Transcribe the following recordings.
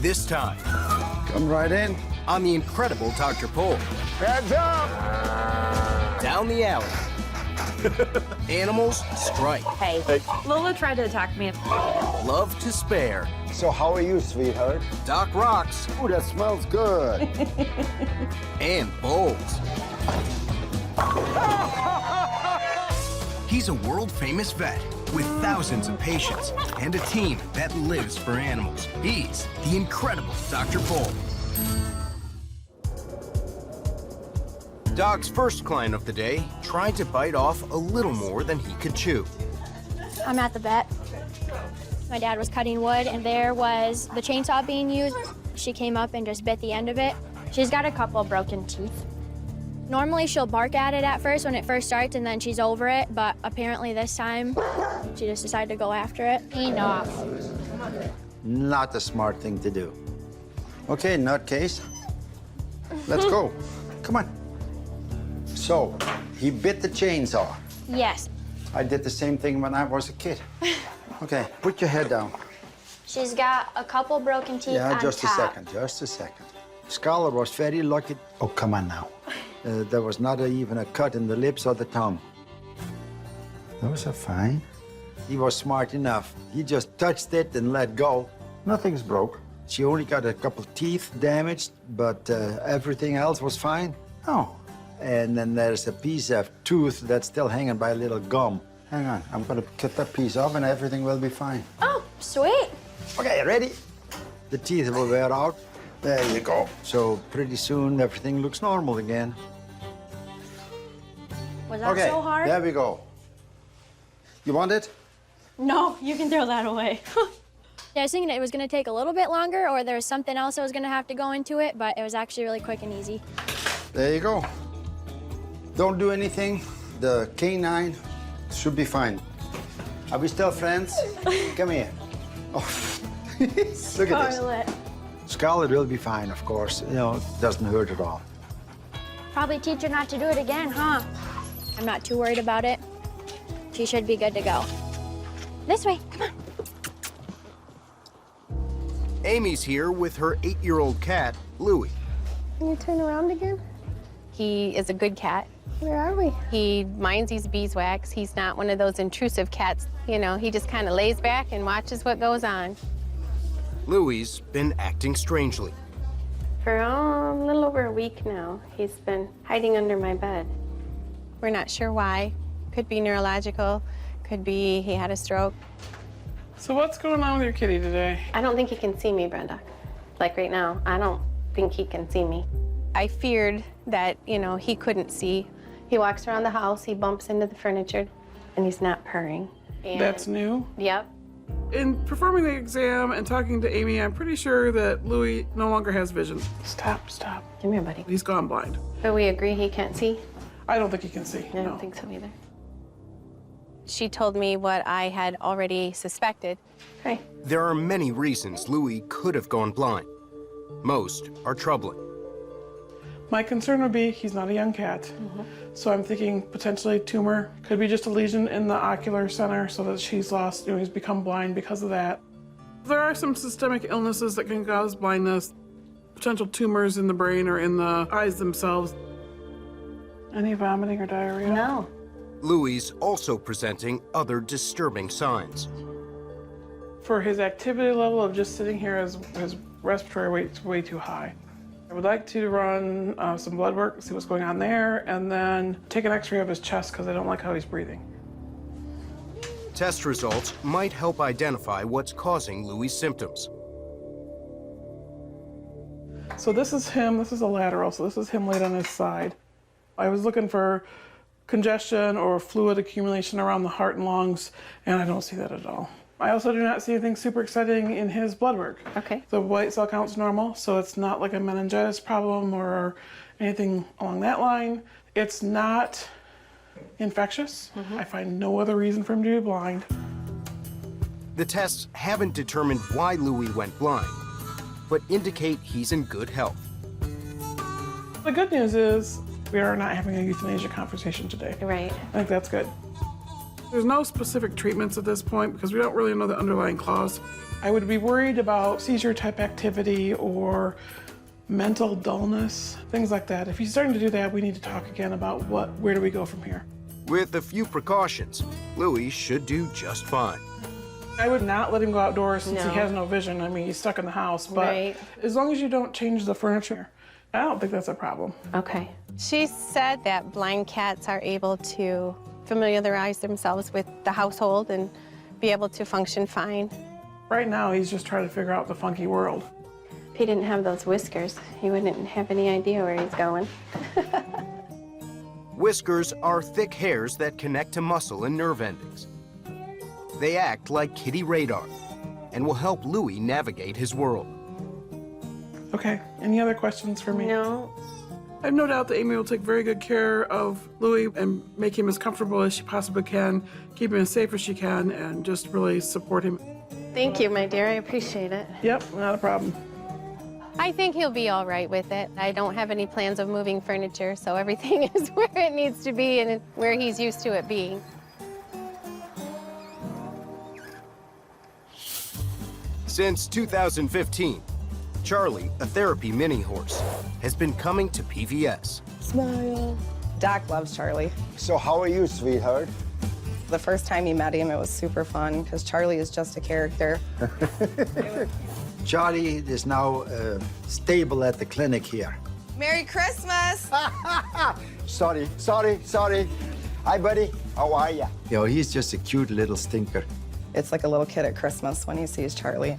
This time, Come right in. on the incredible Dr. Pole. Heads up! Down the alley. Animals strike. Hey. Lola tried to attack me. Love to spare. So how are you, sweetheart? Doc rocks Ooh, that smells good. and bowls. He's a world-famous vet with thousands of patients and a team that lives for animals. He's the incredible Dr. Pole. Doc's first client of the day tried to bite off a little more than he could chew. I'm at the vet. My dad was cutting wood, and there was the chainsaw being used. She came up and just bit the end of it. She's got a couple broken teeth. Normally, she'll bark at it at first when it first starts, and then she's over it, but apparently this time, she just decided to go after it. Enough. Not a smart thing to do. Okay, nutcase. Let's go. Come on. So, he bit the chainsaw. Yes. I did the same thing when I was a kid. Okay, put your head down. She's got a couple broken teeth Yeah, on just top. a second, just a second. Scarlett was very lucky. Oh, come on now. There was not even a cut in the lips or the tongue. Those are fine. He was smart enough. He just touched it and let go. Nothing's broke. She only got a couple teeth damaged, but everything else was fine. Oh. And then there's a piece of tooth that's still hanging by a little gum. Hang on, I'm gonna cut that piece off and everything will be fine. Oh, sweet. Okay, ready? The teeth will wear out. There you go. So pretty soon everything looks normal again. Was that Okay, so hard? there we go. You want it? No, you can throw that away. Yeah, I was thinking it was going to take a little bit longer, or there was something else that was going to have to go into it, but it was actually really quick and easy. There you go. Don't do anything. The canine should be fine. Are we still friends? Come here. Oh. Look at this. Scarlet. Scarlett will be fine, of course. You know, it doesn't hurt at all. Probably teach her not to do it again, huh? I'm not too worried about it. She should be good to go. This way, come on. Amy's here with her 8-year-old cat, Louie. Can you turn around again? He is a good cat. Where are we? He minds his beeswax. He's not one of those intrusive cats. You know, he just kind of lays back and watches what goes on. Louie's been acting strangely. For a little over a week now, he's been hiding under my bed. We're not sure why. Could be neurological, could be he had a stroke. So what's going on with your kitty today? I don't think he can see me, Brenda. Like right now, I don't think he can see me. I feared that, you know, he couldn't see. He walks around the house, he bumps into the furniture, and he's not purring. And That's new. Yep. In performing the exam and talking to Amy, I'm pretty sure that Louis no longer has vision. Stop, stop. Come here, buddy. He's gone blind. But we agree he can't see? I don't think he can see. I don't think so either. She told me what I had already suspected. Hey. There are many reasons Louie could have gone blind. Most are troubling. My concern would be he's not a young cat. So I'm thinking potentially tumor. Could be just a lesion in the ocular center so that she's lost, you know, he's become blind because of that. There are some systemic illnesses that can cause blindness. Potential tumors in the brain or in the eyes themselves. Any vomiting or diarrhea? No. Louie's also presenting other disturbing signs. For his activity level of just sitting here, his respiratory rate's way too high. I would like to run some blood work, see what's going on there, and then take an x-ray of his chest because I don't like how he's breathing. Test results might help identify what's causing Louie's symptoms. So this is him, this is a lateral, so this is him laid on his side. I was looking for congestion or fluid accumulation around the heart and lungs, and I don't see that at all. I also do not see anything super exciting in his blood work. Okay. The white cell count's normal, so it's not like a meningitis problem or anything along that line. It's not infectious. I find no other reason for him to be blind. The tests haven't determined why Louie went blind, but indicate he's in good health. The good news is we are not having a euthanasia conversation today. Right. I think that's good. There's no specific treatments at this point because we don't really know the underlying cause. I would be worried about seizure-type activity or mental dullness, things like that. If he's starting to do that, we need to talk again about where do we go from here. With a few precautions, Louis should do just fine. I would not let him go outdoors since No. he has no vision. I mean, he's stuck in the house, but Right. as long as you don't change the furniture, I don't think that's a problem. Okay. She said that blind cats are able to familiarize themselves with the household and be able to function fine. Right now, he's just trying to figure out the funky world. If he didn't have those whiskers, he wouldn't have any idea where he's going. Whiskers are thick hairs that connect to muscle and nerve endings. They act like kitty radar and will help Louis navigate his world. Okay, any other questions for me? No. I have no doubt that Amy will take very good care of Louis and make him as comfortable as she possibly can, keep him as safe as she can, and just really support him. Thank you, my dear. I appreciate it. Yep, not a problem. I think he'll be all right with it. I don't have any plans of moving furniture, so everything is where it needs to be and where he's used to it being. Since 2015, Charlie, a therapy mini horse, has been coming to PVS. Doc loves Charlie. So how are you, sweetheart? The first time he met him, it was super fun because Charlie is just a character. Charlie is now stable at the clinic here. Merry Christmas! Sorry. Hi, buddy. How are ya? You know, he's just a cute little stinker. It's like a little kid at Christmas when he sees Charlie.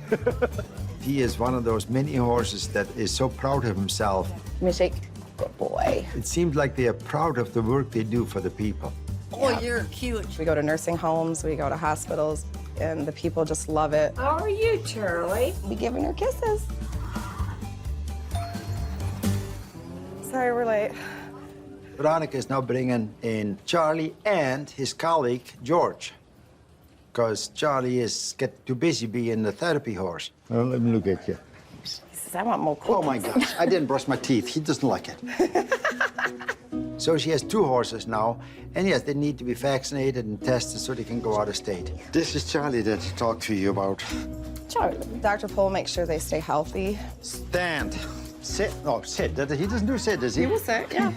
He is one of those mini horses that is so proud of himself. Let me shake. Good boy. It seems like they are proud of the work they do for the people. Oh, you're cute. We go to nursing homes, we go to hospitals, and the people just love it. How are you, Charlie? We giving her kisses. Sorry we're late. Veronica is now bringing in Charlie and his colleague, George. Because Charlie is getting too busy being the therapy horse. Well, let me look at you. He says, I want more cookies. Oh, my gosh. I didn't brush my teeth. He doesn't like it. So she has two horses now. And yes, they need to be vaccinated and tested so they can go out of state. This is Charlie that I talked to you about. Charlie. Dr. Pohl makes sure they stay healthy. Stand. Sit. No, sit. He doesn't do sit, does he? He will sit, yeah.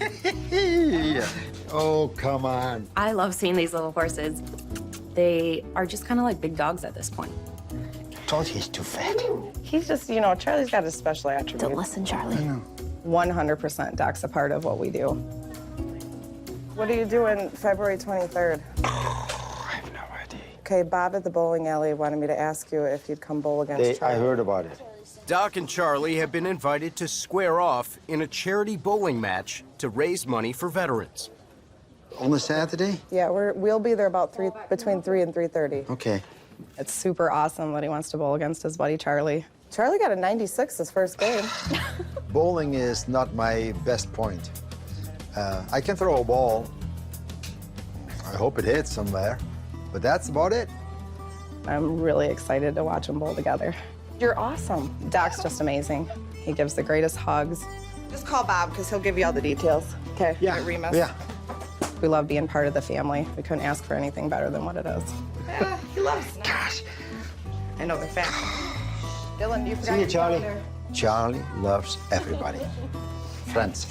Yeah. Oh, come on. I love seeing these little horses. They are just kind of like big dogs at this point. Told you he's too fat. He's just, you know, Charlie's got his special attributes. Don't listen, Charlie. 100% Doc's a part of what we do. What are you doing February 23rd? I have no idea. Okay, Bob at the bowling alley wanted me to ask you if you'd come bowl against Charlie. I heard about it. Doc and Charlie have been invited to square off in a charity bowling match to raise money for veterans. On a Saturday? Yeah, we'll be there about between 3 and 3:30. Okay. It's super awesome that he wants to bowl against his buddy Charlie. Charlie got a 96 his first game. Bowling is not my best point. I can throw a ball. I hope it hits somewhere, but that's about it. I'm really excited to watch them bowl together. You're awesome. Doc's just amazing. He gives the greatest hugs. Just call Bob, because he'll give you all the details. Okay? Yeah. Remus. Yeah. We love being part of the family. We couldn't ask for anything better than what it is. Yeah, he loves snacks. Gosh. I know they're fat. Dylan, you forgot See you, your Charlie. calendar. Charlie loves everybody. Friends.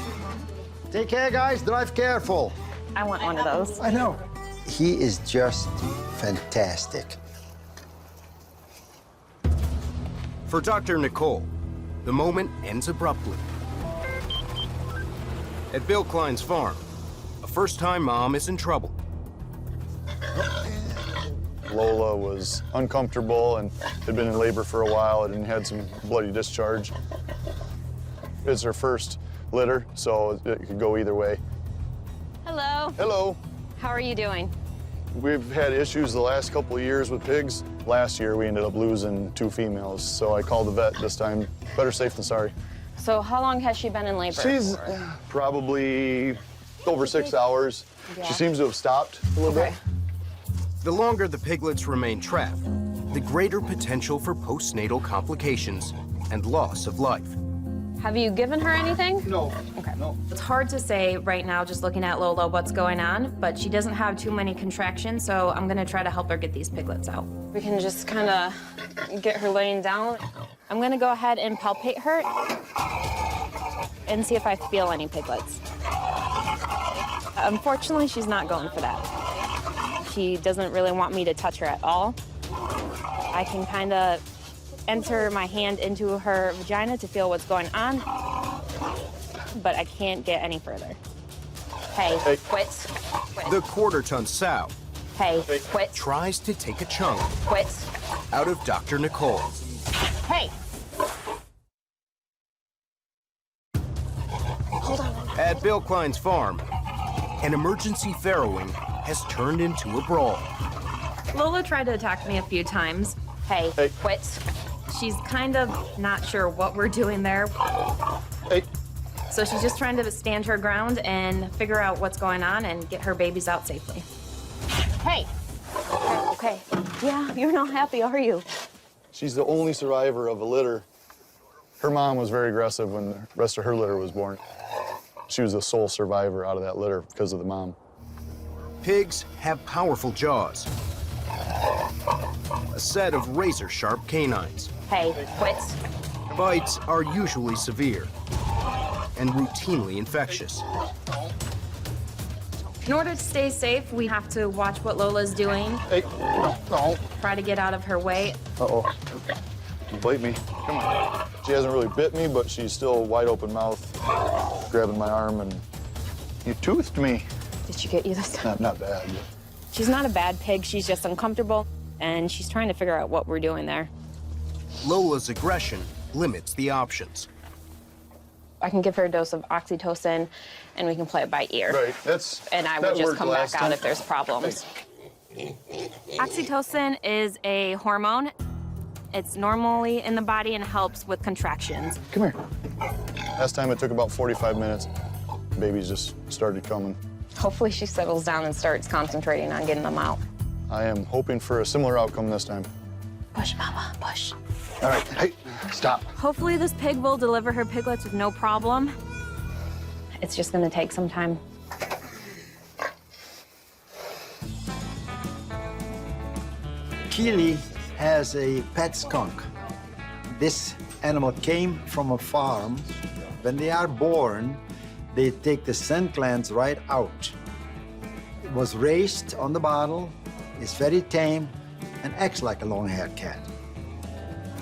Take care, guys. Drive careful. I want one of those. I know. He is just fantastic. For Dr. Nicole, the moment ends abruptly. At Bill Klein's farm, a first-time mom is in trouble. Lola was uncomfortable and had been in labor for a while and had some bloody discharge. It's her first litter, so it could go either way. Hello. Hello. How are you doing? We've had issues the last couple of years with pigs. Last year, we ended up losing 2 females, so I called the vet this time. Better safe than sorry. So how long has she been in labor? She's probably over 6 hours. Yeah. She seems to have stopped a little bit. The longer the piglets remain trapped, the greater potential for postnatal complications and loss of life. Have you given her anything? No. Okay. No. It's hard to say right now, just looking at Lola, what's going on, but she doesn't have too many contractions, so I'm gonna try to help her get these piglets out. We can just kind of get her laying down. I'm gonna go ahead and palpate her and see if I feel any piglets. Unfortunately, she's not going for that. She doesn't really want me to touch her at all. I can kind of enter my hand into her vagina to feel what's going on, but I can't get any further. Hey, quit. The quarter-ton sow Hey, quit. tries to take a chunk Quit. out of Dr. Nicole. Hey. At Bill Klein's farm, an emergency farrowing has turned into a brawl. Lola tried to attack me a few times. Hey, quit. She's kind of not sure what we're doing there. Hey. So she's just trying to stand her ground and figure out what's going on and get her babies out safely. Hey. Okay. Yeah, you're not happy, are you? She's the only survivor of a litter. Her mom was very aggressive when the rest of her litter was born. She was the sole survivor out of that litter because of the mom. Pigs have powerful jaws, a set of razor-sharp canines. Hey, quit. Bites are usually severe and routinely infectious. In order to stay safe, we have to watch what Lola's doing, Hey, no. try to get out of her way. Uh-oh. Don't bite me. Come on. She hasn't really bit me, but she's still wide open mouth, grabbing my arm, and you toothed me. Did she get you this time? Not bad. But... She's not a bad pig. She's just uncomfortable, and she's trying to figure out what we're doing there. Lola's aggression limits the options. I can give her a dose of oxytocin, and we can play it by ear. Right, And I would just come back out if there's problems. Oxytocin is a hormone. It's normally in the body and helps with contractions. Come here. Last time it took about 45 minutes. Babies just started coming. Hopefully she settles down and starts concentrating on getting them out. I am hoping for a similar outcome this time. Push, Mama, push. All right, hey, stop. Hopefully this pig will deliver her piglets with no problem. It's just gonna take some time. Keely has a pet skunk. This animal came from a farm. When they are born, they take the scent glands right out. It was raised on the bottle, is very tame, and acts like a long-haired cat.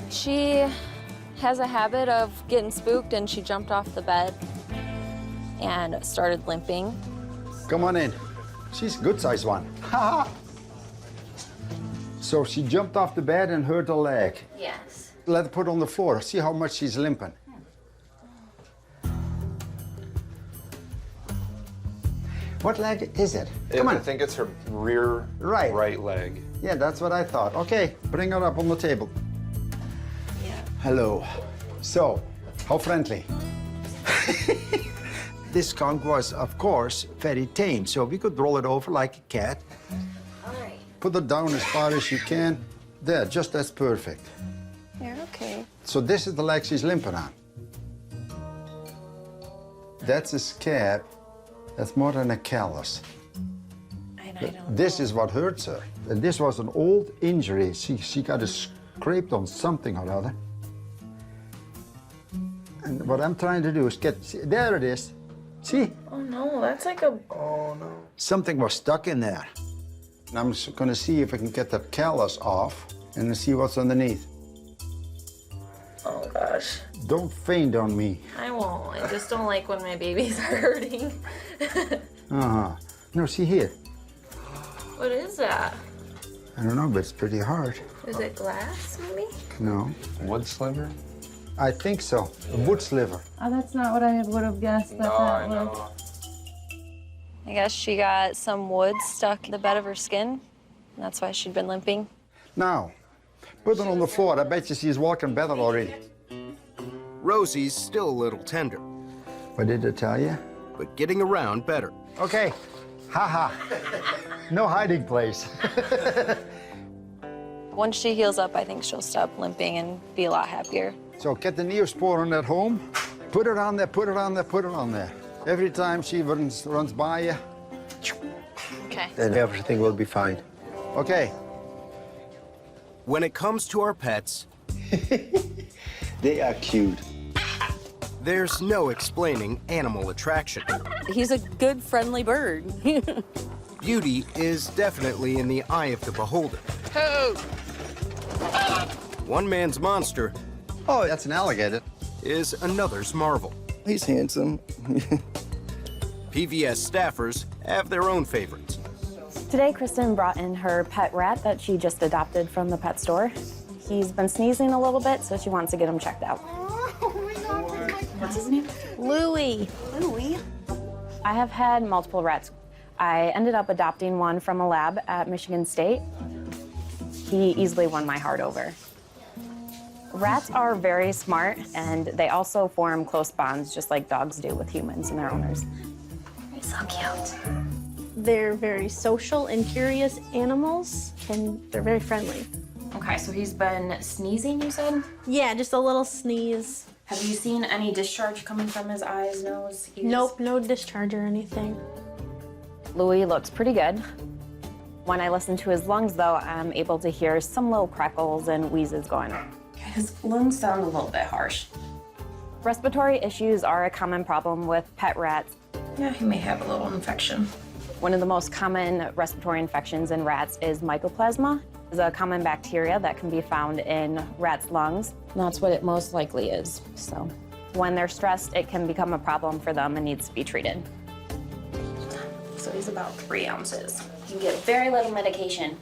She has a habit of getting spooked, and she jumped off the bed and started limping. Come on in. She's a good-sized one. Ha ha! So she jumped off the bed and hurt her leg. Yes. Let her put her on the floor. See how much she's limping. What leg is it? Come on. I think it's her rear right leg. Yeah, that's what I thought. Okay, bring her up on the table. Yeah. Hello. So, how friendly? This skunk was, of course, very tame, so we could roll it over like a cat. All right. Put it down as far as you can. There, just that's perfect. You're okay. So this is the leg she's limping on. That's a scab. That's more than a callus. This is what hurts her. And this was an old injury. She got scraped on something or other. And what I'm trying to do is there it is. See? Oh no, that's like a. Oh no. Something was stuck in there. And I'm just gonna see if I can get that callus off and see what's underneath. Oh gosh. Don't faint on me. I won't. I just don't like when my babies are hurting. Uh-huh. No, see here. What is that? I don't know, but it's pretty hard. Is it glass, maybe? No. Wood sliver? I think so. A wood sliver. Oh, that's not what I would have guessed. No, I know. I guess she got some wood stuck in the bed of her skin. And that's why she'd been limping. Now, put her on the floor. I bet you she's walking better already. Rosie's still a little tender, What did I tell you? but getting around better. Okay. Ha-ha. No hiding place. Once she heals up, I think she'll stop limping and be a lot happier. So get the Neosporin at home. Put it on there, put it on there, put it on there. Every time she runs by you, Okay. Then everything will be fine. okay. When it comes to our pets, They are cute. there's no explaining animal attraction. He's a good, friendly bird. Beauty is definitely in the eye of the beholder. One man's monster Oh, that's an alligator. is another's marvel. He's handsome. PVS staffers have their own favorites. Today, Kristen brought in her pet rat that she just adopted from the pet store. He's been sneezing a little bit, so she wants to get him checked out. What's his name? Louie. Louie? I have had multiple rats. I ended up adopting one from a lab at Michigan State. He easily won my heart over. Rats are very smart, and they also form close bonds, just like dogs do with humans and their owners. He's so cute. They're very social and curious animals, and they're very friendly. Okay, so he's been sneezing, you said? Yeah, just a little sneeze. Have you seen any discharge coming from his eyes, nose, ears? Nope, no discharge or anything. Louie looks pretty good. When I listen to his lungs, though, I'm able to hear some little crackles and wheezes going on. His lungs sound a little bit harsh. Respiratory issues are a common problem with pet rats. Yeah, he may have a little infection. One of the most common respiratory infections in rats is mycoplasma. It's a common bacteria that can be found in rats' lungs. And that's what it most likely is. So when they're stressed, it can become a problem for them and needs to be treated. So he's about 3 ounces. You can get very little medication.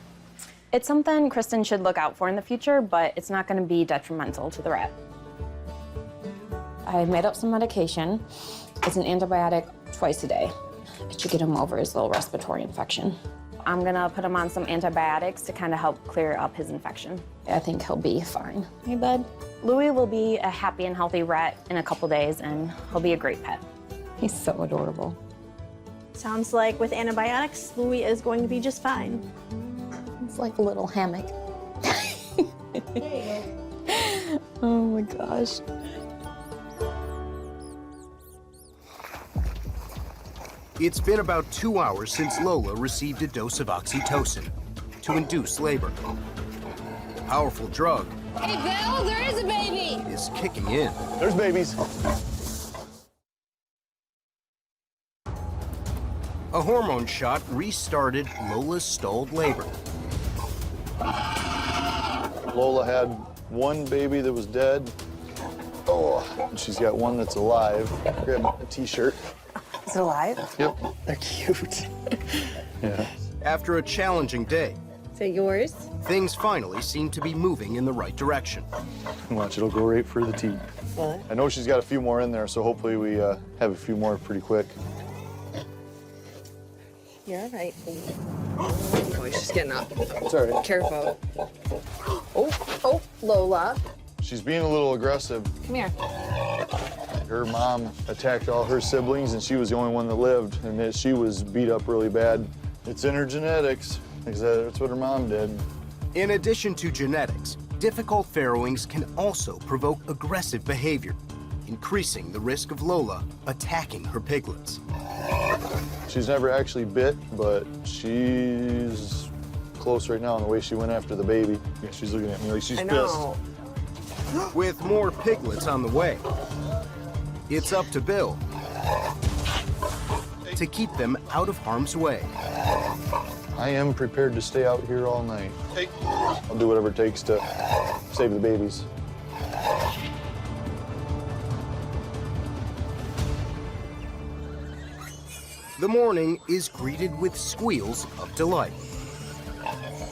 It's something Kristen should look out for in the future, but it's not going to be detrimental to the rat. I made up some medication. It's an antibiotic twice a day. It should get him over his little respiratory infection. I'm gonna put him on some antibiotics to kind of help clear up his infection. I think he'll be fine. Hey, bud. Louie will be a happy and healthy rat in a couple days, and he'll be a great pet. He's so adorable. Sounds like with antibiotics, Louie is going to be just fine. It's like a little hammock. Oh my gosh. It's been about 2 hours since Lola received a dose of oxytocin to induce labor. The powerful drug Hey, Bill, there is a baby. is kicking in. There's babies. A hormone shot restarted Lola's stalled labor. Lola had one baby that was dead. Oh, and she's got one that's alive. Grab a t-shirt. Is it alive? Yep. They're cute. Yeah. After a challenging day, Is it yours? things finally seem to be moving in the right direction. Watch, it'll go right for the teat. What? I know she's got a few more in there, so hopefully we have a few more pretty quick. You're all right. Oh, he's just getting up. It's all right. Careful. Oh, Lola. She's being a little aggressive. Come here. Her mom attacked all her siblings, and she was the only one that lived, and that she was beat up really bad. It's in her genetics, because that's what her mom did. In addition to genetics, difficult farrowings can also provoke aggressive behavior, increasing the risk of Lola attacking her piglets. She's never actually bit, but she's close right now in the way she went after the baby. Yeah, she's looking at me like she's pissed. With more piglets on the way, it's up to Bill to keep them out of harm's way. I am prepared to stay out here all night. I'll do whatever it takes to save the babies. The morning is greeted with squeals of delight.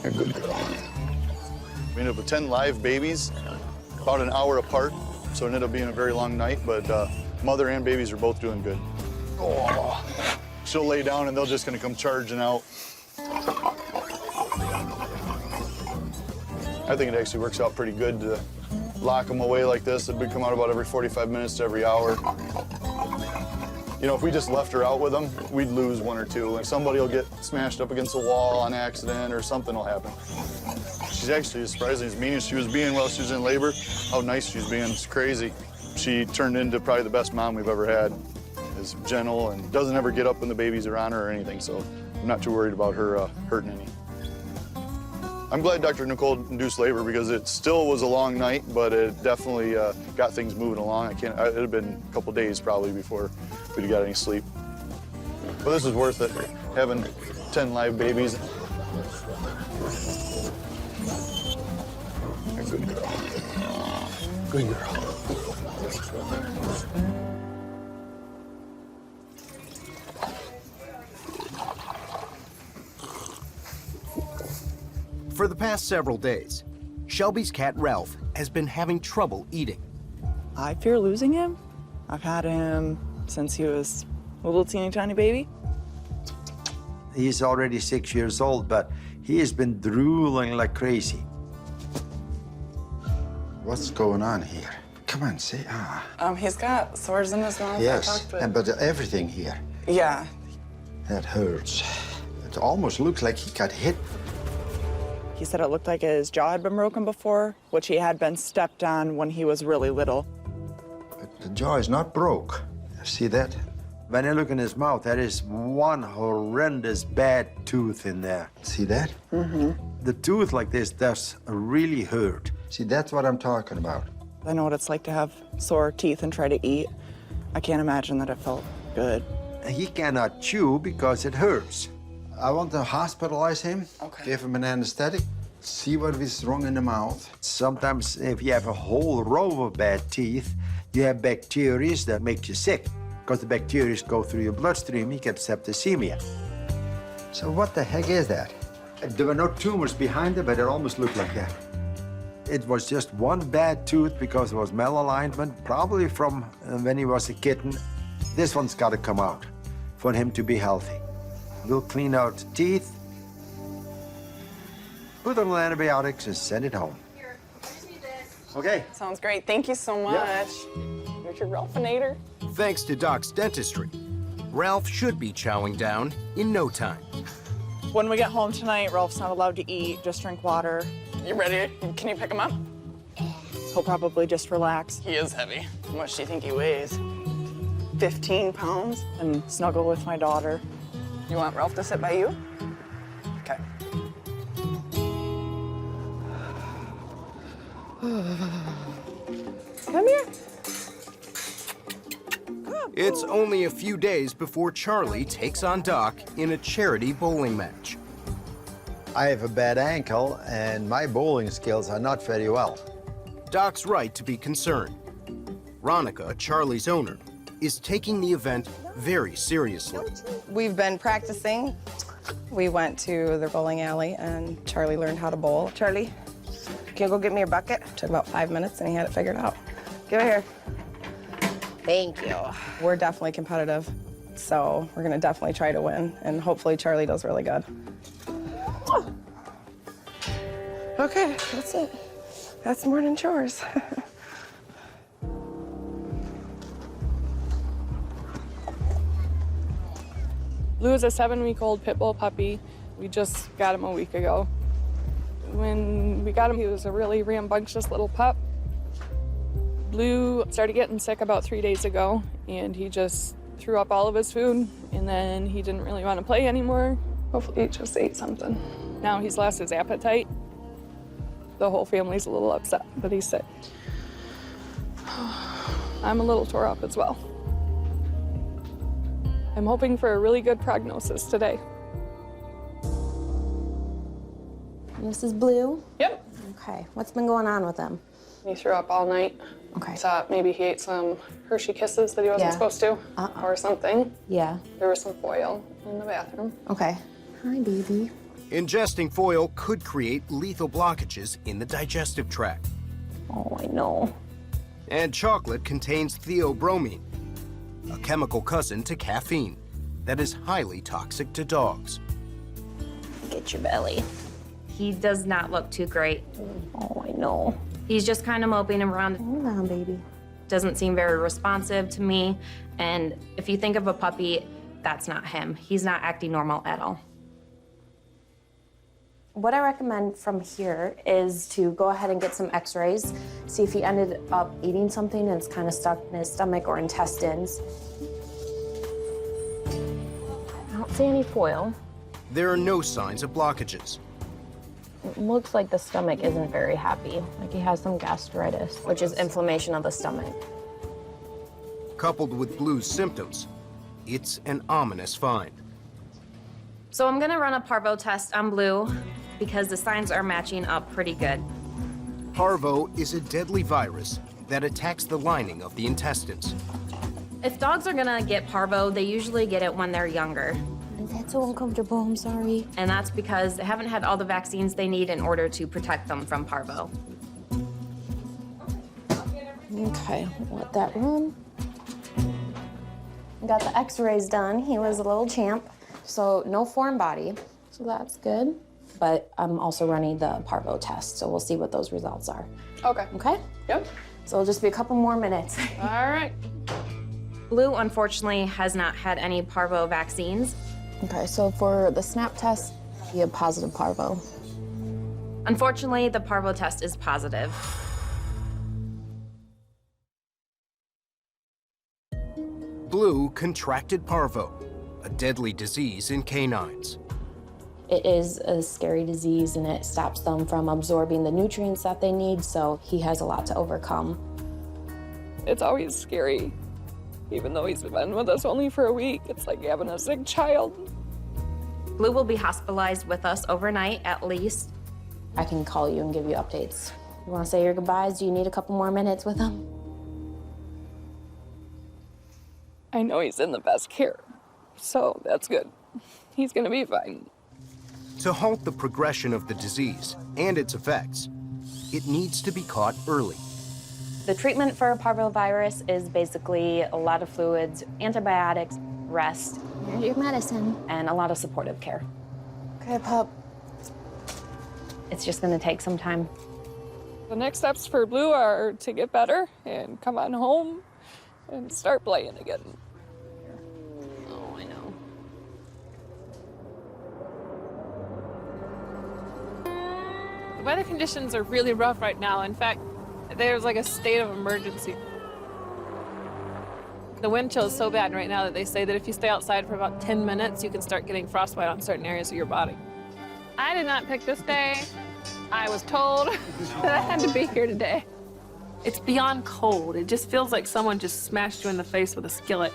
You're a good girl. We ended up with 10 live babies, about an hour apart, so it ended up being a very long night, but mother and babies are both doing good. Oh. She'll lay down and they're just gonna come charging out. I think it actually works out pretty good to lock them away like this. They'd come out about every 45 minutes to every hour. You know, if we just left her out with them, we'd lose one or two. And somebody will get smashed up against a wall on accident or something will happen. She's actually as surprising as mean as she was being while she was in labor. How nice she's being, it's crazy. She turned into probably the best mom we've ever had. Is gentle and doesn't ever get up when the babies are on her or anything, so I'm not too worried about her hurting any. I'm glad Dr. Nicole induced labor because it still was a long night, but it definitely got things moving along. It had been a couple days probably before we'd got any sleep. But this is worth it, having 10 live babies. Good girl. Good girl. For the past several days, Shelby's cat Ralph has been having trouble eating. I fear losing him. I've had him since he was a little teeny tiny baby. He's already 6 years old, but he has been drooling like crazy. What's going on here? Come on, say ah. He's got sores in his mouth. Yes, but everything here. Yeah. That hurts. It almost looks like he got hit. He said it looked like his jaw had been broken before, which he had been stepped on when he was really little. But the jaw is not broke. See that? When I look in his mouth, there is one horrendous bad tooth in there. See that? Mm-hmm. The tooth like this does really hurt. See, that's what I'm talking about. I know what it's like to have sore teeth and try to eat. I can't imagine that it felt good. He cannot chew because it hurts. I want to hospitalize him, give him an anesthetic, see what is wrong in the mouth. Sometimes if you have a whole row of bad teeth, you have bacteria that make you sick. Because the bacteria go through your bloodstream, you get septicemia. So what the heck is that? There were no tumors behind it, but it almost looked like that. It was just one bad tooth because it was malalignment, probably from when he was a kitten. This one's got to come out for him to be healthy. We'll clean out teeth, put on antibiotics, and send it home. Okay. Sounds great. Thank you so much. You're your Ralphinator. Thanks to Doc's dentistry, Ralph should be chowing down in no time. When we get home tonight, Ralph's not allowed to eat, just drink water. You ready? Can you pick him up? He'll probably just relax. He is heavy. How much do you think he weighs? 15 pounds. And snuggle with my daughter. You want Ralph to sit by you? Okay. Come here. It's only a few days before Charlie takes on Doc in a charity bowling match. I have a bad ankle, and my bowling skills are not very well. Doc's right to be concerned. Ronica, Charlie's owner, is taking the event very seriously. We've been practicing. We went to the bowling alley, and Charlie learned how to bowl. Charlie, can you go get me your bucket? Took about 5 minutes, and he had it figured out. Give it here. Thank you. We're definitely competitive, so we're gonna definitely try to win, and hopefully Charlie does really good. Oh. Okay, that's it. That's morning chores. Blue is a 7-week-old pit bull puppy. We just got him a week ago. When we got him, he was a really rambunctious little pup. Blue started getting sick about 3 days ago, and he just threw up all of his food, and then he didn't really want to play anymore. Hopefully he just ate something. Now he's lost his appetite. The whole family's a little upset that he's sick. I'm a little tore up as well. I'm hoping for a really good prognosis today. This is Blue? Yep. Okay, what's been going on with him? He threw up all night. Okay. Thought maybe he ate some Hershey Kisses that he wasn't supposed to, or something. Yeah. There was some foil in the bathroom. Okay. Hi, baby. Ingesting foil could create lethal blockages in the digestive tract. Oh, I know. And chocolate contains theobromine, a chemical cousin to caffeine that is highly toxic to dogs. Get your belly. He does not look too great. Oh, I know. He's just kind of moping around. Hold on, baby. Doesn't seem very responsive to me. And if you think of a puppy, that's not him. He's not acting normal at all. What I recommend from here is to go ahead and get some x-rays, see if he ended up eating something and it's kind of stuck in his stomach or intestines. I don't see any foil. There are no signs of blockages. It looks like the stomach isn't very happy, like he has some gastritis, which is inflammation of the stomach. Coupled with Blue's symptoms, it's an ominous find. So I'm gonna run a parvo test on Blue because the signs are matching up pretty good. Parvo is a deadly virus that attacks the lining of the intestines. If dogs are gonna get parvo, they usually get it when they're younger. That's so uncomfortable, I'm sorry. And that's because they haven't had all the vaccines they need in order to protect them from parvo. Okay, let that run. Got the x-rays done. He was a little champ. So no foreign body, so that's good. But I'm also running the parvo test, so we'll see what those results are. Okay. Okay? Yep. So it'll just be a couple more minutes. All right. Blue, unfortunately, has not had any parvo vaccines. Okay, so for the SNAP test, he had positive parvo. Unfortunately, the parvo test is positive. Blue contracted parvo, a deadly disease in canines. It is a scary disease and it stops them from absorbing the nutrients that they need, so he has a lot to overcome. It's always scary. Even though he's been with us only for a week, it's like having a sick child. Blue will be hospitalized with us overnight at least. I can call you and give you updates. You want to say your goodbyes? Do you need a couple more minutes with him? I know he's in the best care, so that's good. He's gonna be fine. To halt the progression of the disease and its effects, it needs to be caught early. The treatment for parvovirus is basically a lot of fluids, antibiotics, rest. Here's your medicine. And a lot of supportive care. Okay, pup. It's just gonna take some time. The next steps for Blue are to get better and come on home and start playing again. Oh, I know. The weather conditions are really rough right now. In fact, there's like a state of emergency. The wind chill is so bad right now that they say that if you stay outside for about 10 minutes, you can start getting frostbite on certain areas of your body. I did not pick this day. I was told that I had to be here today. It's beyond cold. It just feels like someone just smashed you in the face with a skillet.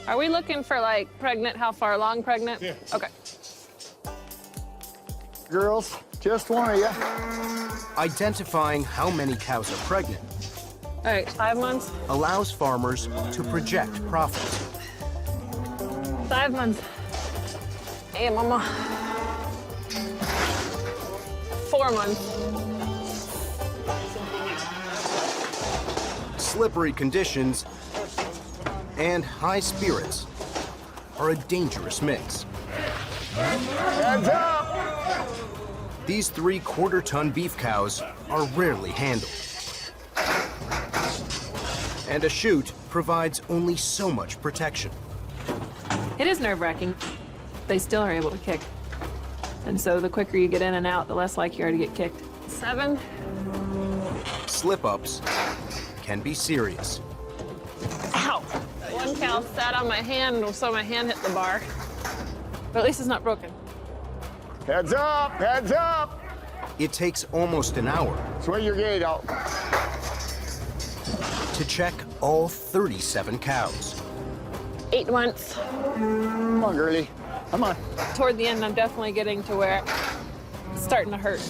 Are we looking for like pregnant? How far along pregnant? Yeah. Okay. Girls, just warn you. Identifying how many cows are pregnant All right, 5 months. allows farmers to project profits. 5 months. Hey, mama. 4 months. Slippery conditions and high spirits are a dangerous mix. Heads up! These 3/4-ton beef cows are rarely handled. And a chute provides only so much protection. It is nerve-wracking. They still are able to kick. And so the quicker you get in and out, the less likely you are to get kicked. 7. Slip-ups can be serious. Ow! One cow sat on my hand, so my hand hit the bar. But at least it's not broken. Heads up! Heads up! It takes almost an hour Swing your gate out. to check all 37 cows. 8 months. Come on, girlie. Come on. Toward the end, I'm definitely getting to where it's starting to hurt.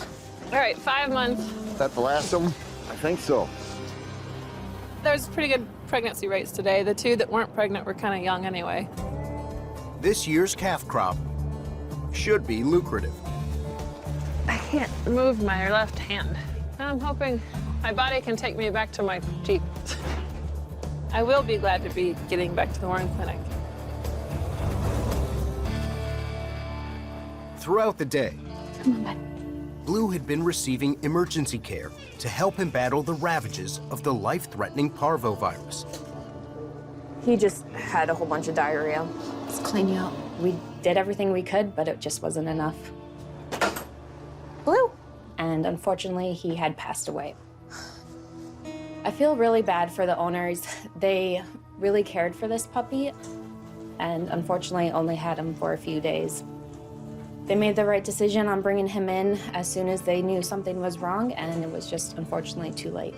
All right, 5 months. Is that the last of them? I think so. There's pretty good pregnancy rates today. The 2 that weren't pregnant were kind of young anyway. This year's calf crop should be lucrative. I can't move my left hand. I'm hoping my body can take me back to my Jeep. I will be glad to be getting back to the Warren Clinic. Throughout the day, Blue had been receiving emergency care to help him battle the ravages of the life-threatening parvovirus. He just had a whole bunch of diarrhea. Let's clean you up. We did everything we could, but it just wasn't enough. and unfortunately, he had passed away. I feel really bad for the owners. They really cared for this puppy, and unfortunately only had him for a few days. They made the right decision on bringing him in as soon as they knew something was wrong, and it was just unfortunately too late.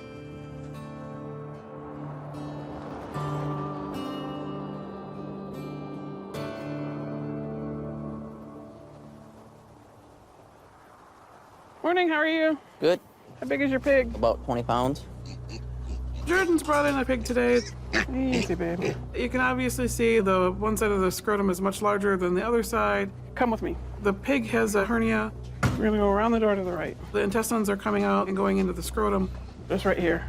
Morning, how are you? Good. How big is your pig? About 20 pounds. Jordan's brought in a pig today. Easy, baby. You can obviously see the one side of the scrotum is much larger than the other side. Come with me. The pig has a hernia. We're gonna go around the door to the right. The intestines are coming out and going into the scrotum, just right here.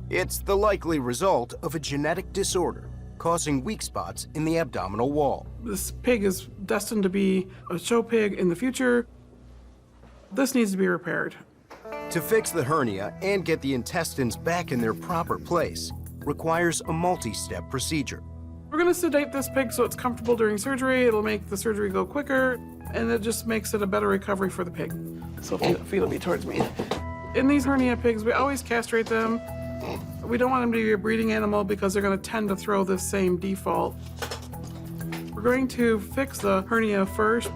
It's the likely result of a genetic disorder causing weak spots in the abdominal wall. This pig is destined to be a show pig in the future. This needs to be repaired. To fix the hernia and get the intestines back in their proper place requires a multi-step procedure. We're gonna sedate this pig so it's comfortable during surgery. It'll make the surgery go quicker, and it just makes it a better recovery for the pig. So feet will be towards me. In these hernia pigs, we always castrate them. We don't want them to be a breeding animal because they're gonna tend to throw this same default. We're going to fix the hernia first.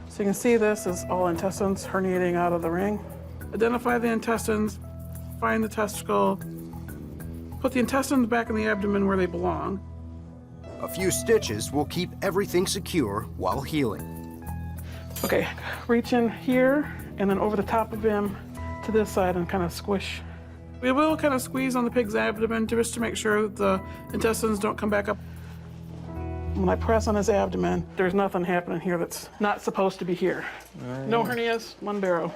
So you can see this is all intestines herniating out of the ring. Identify the intestines, find the testicle, put the intestines back in the abdomen where they belong. A few stitches will keep everything secure while healing. Okay, reach in here and then over the top of him to this side and kind of squish. We will kind of squeeze on the pig's abdomen just to make sure the intestines don't come back up. When I press on his abdomen, there's nothing happening here that's not supposed to be here. No hernias, one barrow.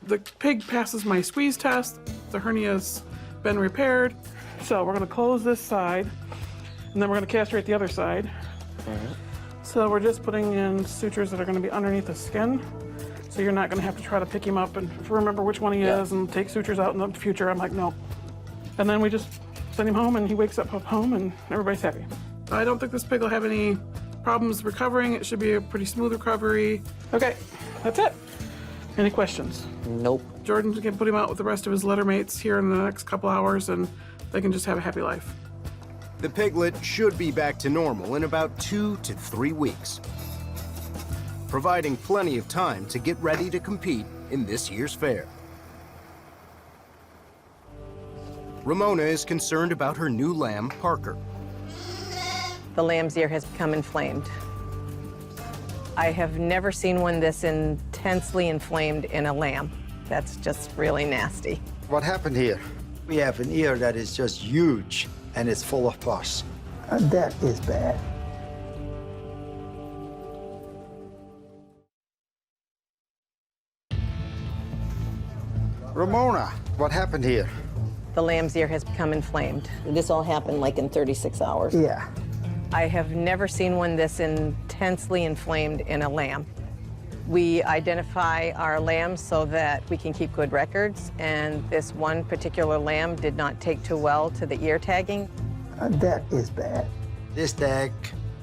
The pig passes my squeeze test. The hernia's been repaired. So we're gonna close this side, and then we're gonna castrate the other side. So we're just putting in sutures that are gonna be underneath the skin. So you're not gonna have to try to pick him up and remember which one he is and take sutures out in the future. I'm like, no. And then we just send him home and he wakes up home and everybody's happy. I don't think this pig will have any problems recovering. It should be a pretty smooth recovery. Okay, that's it. Any questions? Nope. Jordan can put him out with the rest of his litter mates here in the next couple hours and they can just have a happy life. The piglet should be back to normal in about 2 to 3 weeks, providing plenty of time to get ready to compete in this year's fair. Ramona is concerned about her new lamb, Parker. The lamb's ear has become inflamed. I have never seen one this intensely inflamed in a lamb. That's just really nasty. What happened here? We have an ear that is just huge and it's full of pus. That is bad. Ramona, what happened here? The lamb's ear has become inflamed. This all happened like in 36 hours. Yeah. I have never seen one this intensely inflamed in a lamb. We identify our lambs so that we can keep good records, and this one particular lamb did not take too well to the ear tagging. That is bad. This tag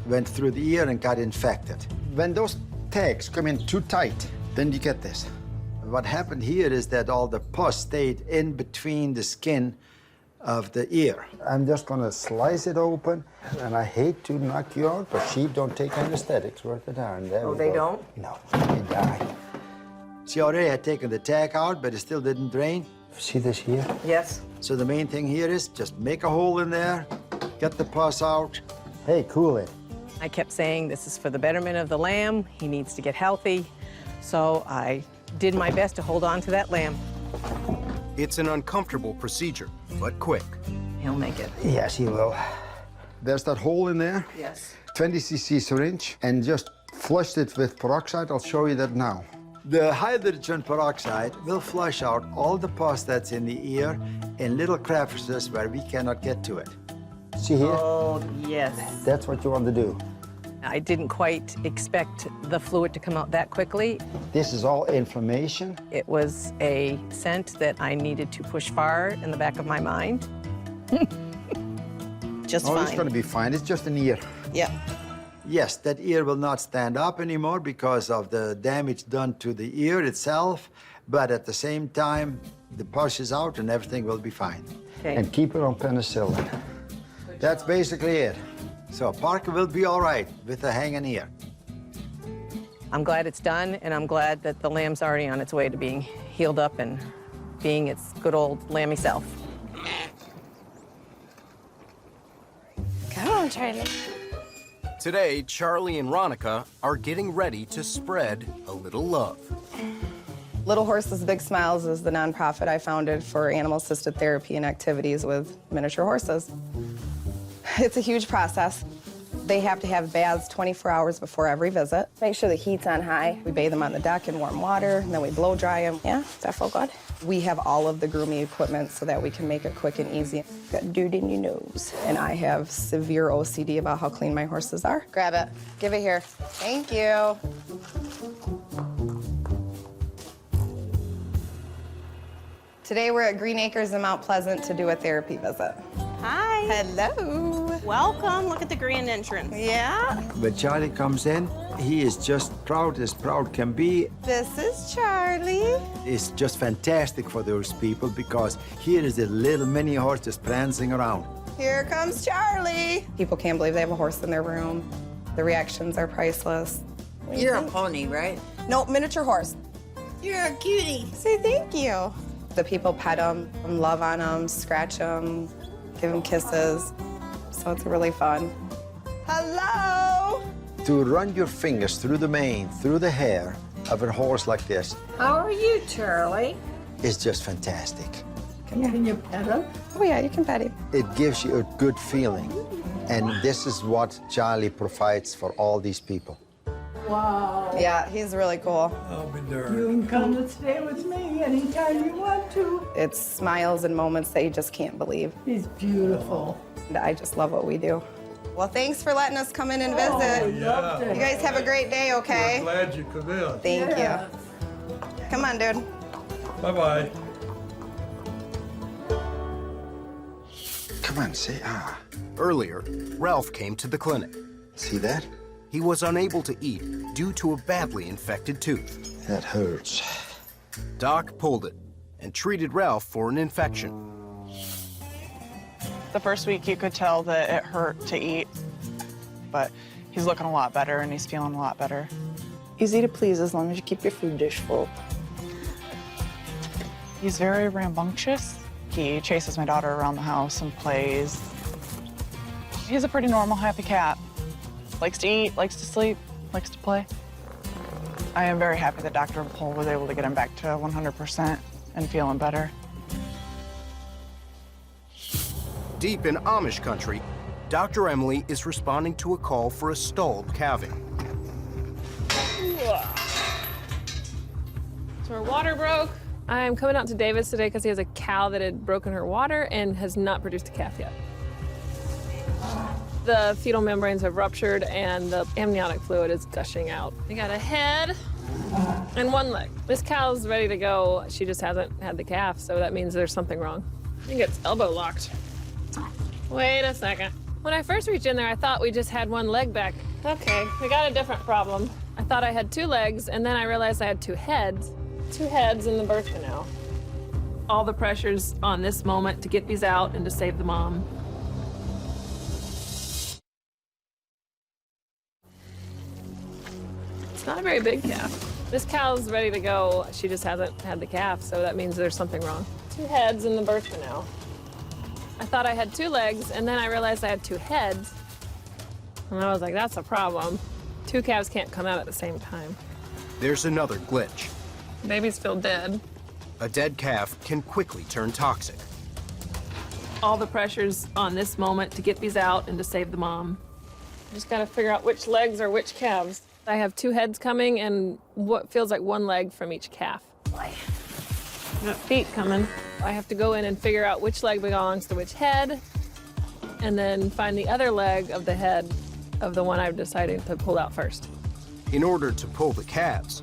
went through the ear and got infected. When those tags come in too tight, then you get this. What happened here is that all the pus stayed in between the skin of the ear. I'm just gonna slice it open, and I hate to knock you out, but sheep don't take anesthetics worth a darn. There we they go. don't? No, they die. She already had taken the tag out, but it still didn't drain. See this here? Yes. So the main thing here is just make a hole in there, get the pus out. Hey, cool it. I kept saying this is for the betterment of the lamb. He needs to get healthy. So I did my best to hold on to that lamb. It's an uncomfortable procedure, but quick. He'll make it. Yes, he will. There's that hole in there. Yes. 20 cc syringe, and just flushed it with peroxide. I'll show you that now. The hydrogen peroxide will flush out all the pus that's in the ear in little crevices where we cannot get to it. See here? Oh, yes. That's what you want to do. I didn't quite expect the fluid to come out that quickly. This is all inflammation. It was a scent that I needed to push far in the back of my mind. Just Oh, fine. it's going to be fine. It's just an ear. Yeah. Yes, that ear will not stand up anymore because of the damage done to the ear itself, but at the same time, the pus is out and everything will be fine. Okay. And keep her on penicillin. That's basically it. So Parker will be all right with a hanging ear. I'm glad it's done, and I'm glad that the lamb's already on its way to being healed up and being its good old lammy self. Come on, Charlie. Today, Charlie and Ronica are getting ready to spread a little love. Little Horses Big Smiles is the nonprofit I founded for animal-assisted therapy and activities with miniature horses. It's a huge process. They have to have baths 24 hours before every visit. Make sure the heat's on high. We bathe them on the deck in warm water, and then we blow dry them. Yeah, does that feel good? We have all of the grooming equipment so that we can make it quick and easy. Got dude in your nose. And I have severe OCD about how clean my horses are. Grab it. Give it here. Thank you. Today we're at Green Acres in Mount Pleasant to do a therapy visit. Hi. Hello. Welcome. Look at the grand entrance. Yeah. When Charlie comes in, he is just proud as proud can be. This is Charlie. It's just fantastic for those people because here is a little mini horse just prancing around. Here comes Charlie. People can't believe they have a horse in their room. The reactions are priceless. You're a pony, right? No, miniature horse. You're a cutie. Say thank you. The people pet them, love on them, scratch them, give them kisses. So it's really fun. Hello. To run your fingers through the mane, through the hair of a horse like this How are you, Charlie? is just fantastic. Can you pet him? Oh yeah, you can pet him. It gives you a good feeling. And this is what Charlie provides for all these people. Wow. Yeah, he's really cool. I'll be there. You can come and stay with me anytime you want to. It's smiles and moments that you just can't believe. He's beautiful. And I just love what we do. Well, thanks for letting us come in and visit. Yeah. You guys have a great day, okay? Glad you could in. Thank you. Come on, dude. Bye-bye. Come on, say ah. Earlier, Ralph came to the clinic. See that? He was unable to eat due to a badly infected tooth. That hurts. Doc pulled it and treated Ralph for an infection. The first week you could tell that it hurt to eat, but he's looking a lot better and he's feeling a lot better. Easy to please as long as you keep your food dish full. He's very rambunctious. He chases my daughter around the house and plays. He's a pretty normal, happy cat. Likes to eat, likes to sleep, likes to play. I am very happy that Dr. Paul was able to get him back to 100% and feeling better. Deep in Amish country, Dr. Emily is responding to a call for a stalled calving. So her water broke. I'm coming out to Davis today because he has a cow that had broken her water and has not produced a calf yet. The fetal membranes have ruptured and the amniotic fluid is gushing out. We got a head and one leg. This cow's ready to go. She just hasn't had the calf, so that means there's something wrong. I think it's elbow locked. Wait a second. When I first reached in there, I thought we just had one leg back. Okay, we got a different problem. I thought I had two legs, and then I realized I had two heads. Two heads in the birth canal. All the pressure's on this moment to get these out and to save the mom. It's not a very big calf. This cow's ready to go. She just hasn't had the calf, so that means there's something wrong. Two heads in the birth canal. I thought I had two legs, and then I realized I had two heads. And I was like, that's a problem. Two calves can't come out at the same time. There's another glitch. Babies feel dead. A dead calf can quickly turn toxic. All the pressure's on this moment to get these out and to save the mom. Just gotta figure out which legs are which calves. I have two heads coming and what feels like one leg from each calf. Got feet coming. I have to go in and figure out which leg belongs to which head, and then find the other leg of the head of the one I've decided to pull out first. In order to pull the calves,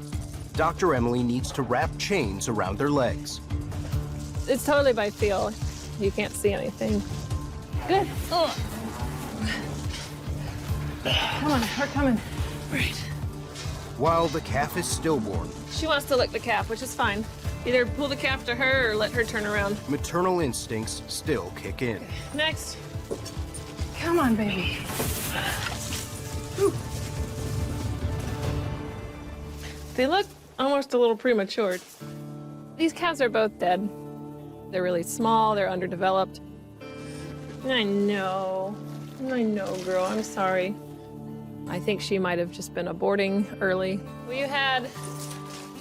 Dr. Emily needs to wrap chains around their legs. It's totally by feel. You can't see anything. Good. Ugh. Come on, we're coming. Right. While the calf is stillborn, She wants to lick the calf, which is fine. Either pull the calf to her or let her turn around. maternal instincts still kick in. Next. Come on, baby. Whew. They look almost a little premature. These calves are both dead. They're really small, they're underdeveloped. I know, girl, I'm sorry. I think she might have just been aborting early. Well, you had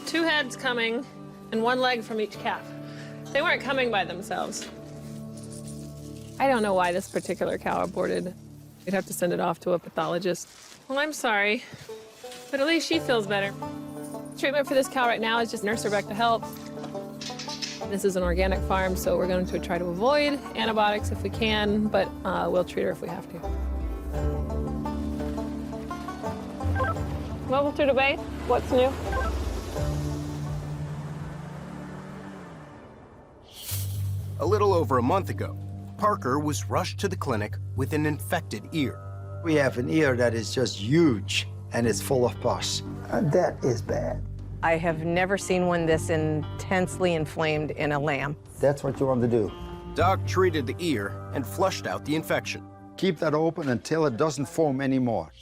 2 heads coming and 1 leg from each calf. They weren't coming by themselves. I don't know why this particular cow aborted. We'd have to send it off to a pathologist. Well, I'm sorry, but at least she feels better. Treatment for this cow right now is just nurse her back to health. This is an organic farm, so we're going to try to avoid antibiotics if we can, but we'll treat her if we have to. Welcome to the base. What's new? A little over a month ago, Parker was rushed to the clinic with an infected ear. We have an ear that is just huge, and it's full of pus. That is bad. I have never seen one this intensely inflamed in a lamb. That's what you want to do. Doc treated the ear and flushed out the infection. Keep that open until it doesn't foam anymore.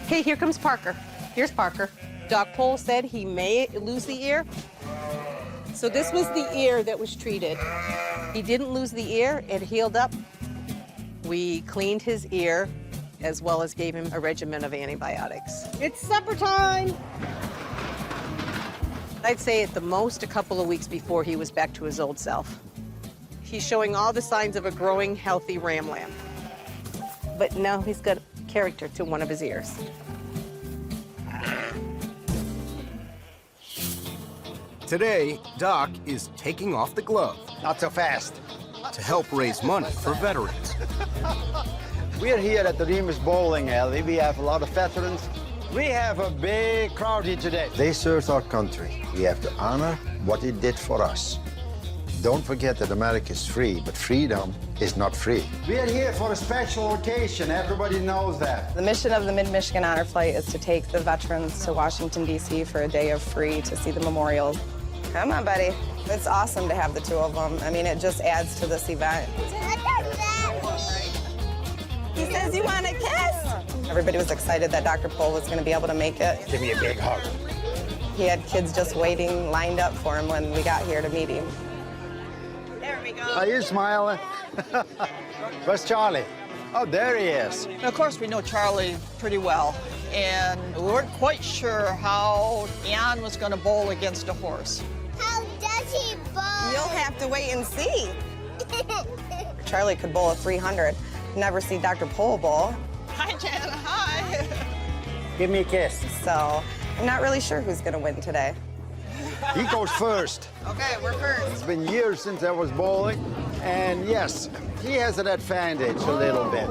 Hey, here comes Parker. Here's Parker. Doc Pohl said he may lose the ear. So this was the ear that was treated. He didn't lose the ear, it healed up. We cleaned his ear as well as gave him a regimen of antibiotics. It's supper time! I'd say at the most a couple of weeks before he was back to his old self. He's showing all the signs of a growing, healthy ram lamb. But now he's got character to one of his ears. Today, Doc is taking off the glove. Not so fast. To help raise money for veterans. We're here at the Remus Bowling Alley. We have a lot of veterans. We have a big crowd here today. They served our country. We have to honor what they did for us. Don't forget that America is free, but freedom is not free. We are here for a special occasion. Everybody knows that. The mission of the Mid-Michigan Honor Flight is to take the veterans to Washington, D.C. for a day of free to see the memorial. Come on, buddy. It's awesome to have the 2 of them. I mean, it just adds to this event. He says you want a kiss? Everybody was excited that Dr. Pohl was going to be able to make it. Give me a big hug. He had kids just waiting, lined up for him when we got here to meet him. There we go. Are you smiling? Where's Charlie? Oh, there he is. Of course, we know Charlie pretty well, and we weren't quite sure how Jan was going to bowl against a horse. How does he bowl? You'll have to wait and see. Charlie could bowl a 300. Never see Dr. Pohl bowl. Hi, Jana. Hi. Give me a kiss. So I'm not really sure who's going to win today. He goes first. Okay, we're first. It's been years since I was bowling, and yes, he has an advantage a little bit.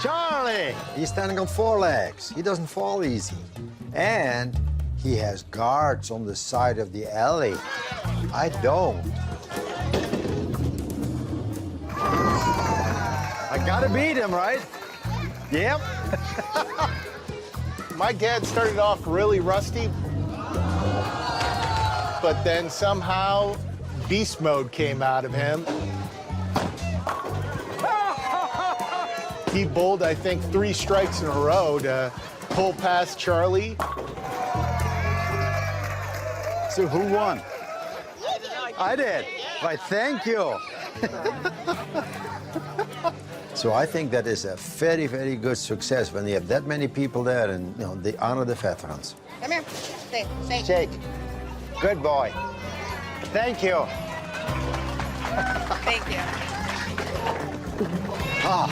Charlie! He's standing on 4 legs. He doesn't fall easy. And he has guards on the side of the alley. I don't. I gotta beat him, right? Yep. My dad started off really rusty, but then somehow beast mode came out of him. He bowled, I think, 3 strikes in a row to pull past Charlie. So who won? I did. Why, thank you. So I think that is a very, very good success when you have that many people there and, you know, they honor the veterans. Come here. Shake. Shake. Good boy. Thank you. Thank you. Ah.